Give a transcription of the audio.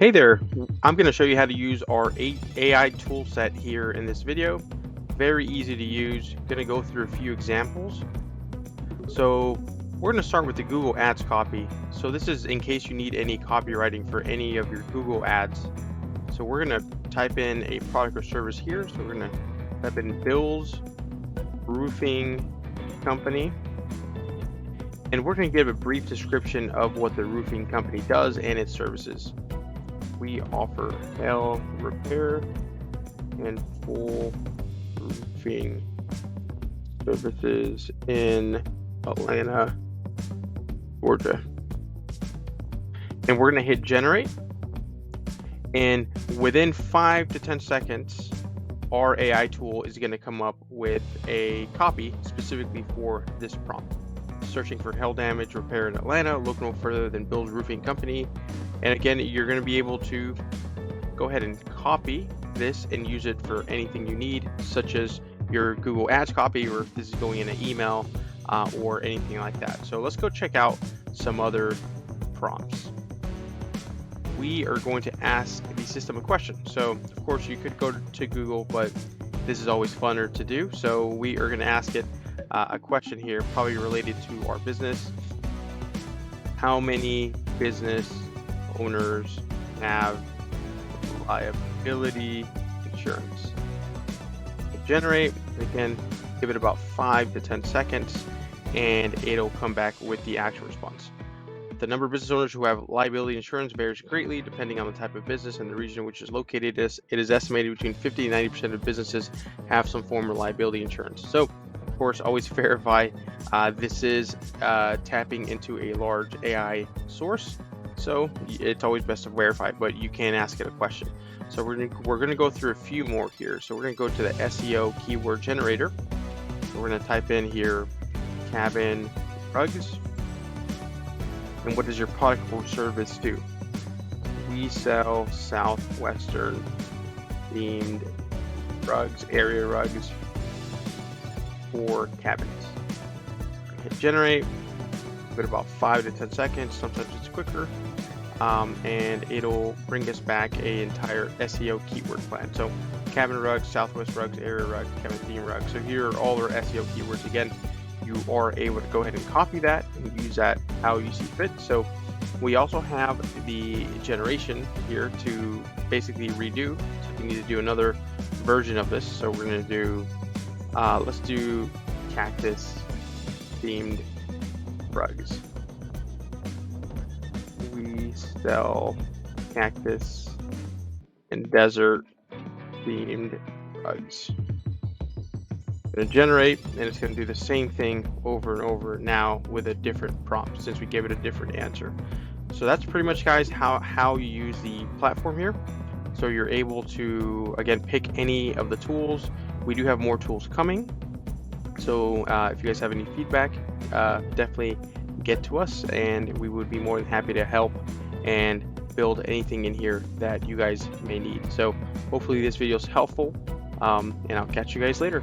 Hey there, I'm going to show you how to use our AI tool set here in this video. Very easy to use. Going to go through a few examples. So we're going to start with the Google Ads copy. So this is in case you need any copywriting for any of your Google Ads. So we're going to type in a product or service here. So we're going to type in Bill's Roofing Company. And we're going to give a brief description of what the roofing company does and its services. We offer hail repair and full roofing services in Atlanta, Georgia. And we're going to hit generate. And within 5 to 10 seconds, our AI tool is going to come up with a copy specifically for this prompt. Searching for hail damage repair in Atlanta, look no further than Bill's Roofing Company. And again, you're going to be able to go ahead and copy this and use it for anything you need, such as your Google Ads copy, or if this is going in an email or anything like that. So let's go check out some other prompts. We are going to ask the system a question. So of course you could go to Google, but this is always funner to do. So we are going to ask it a question here, probably related to our business. How many business owners have liability insurance? Generate, again, give it about 5 to 10 seconds and it'll come back with the actual response. The number of business owners who have liability insurance varies greatly depending on the type of business and the region in which it's located. It is estimated between 50 and 90% of businesses have some form of liability insurance. So of course, always verify. This is tapping into a large AI source, so it's always best to verify, but you can ask it a question. So we're gonna go through a few more here. So we're gonna go to the SEO keyword generator. So we're gonna type in here cabin rugs. And what does your product or service do? We sell Southwestern themed rugs, area rugs for cabins. Hit generate, give it about 5 to 10 seconds, sometimes it's quicker, and it'll bring us back a entire SEO keyword plan. So cabin rugs, Southwest rugs, area rugs, cabin theme rugs. So here are all our SEO keywords. Again, you are able to go ahead and copy that and use that how you see fit. So we also have the generation here to basically redo. So if you need to do another version of this, so we're going to do let's do cactus themed rugs. We sell cactus and desert themed rugs. Going to generate, and it's going to do the same thing over and over now with a different prompt since we gave it a different answer. So that's pretty much, guys, how you use the platform here. So you're able to, again, pick any of the tools. We do have more tools coming. So if you guys have any feedback, definitely get to us and we would be more than happy to help and build anything in here that you guys may need. So hopefully this video is helpful, and I'll catch you guys later.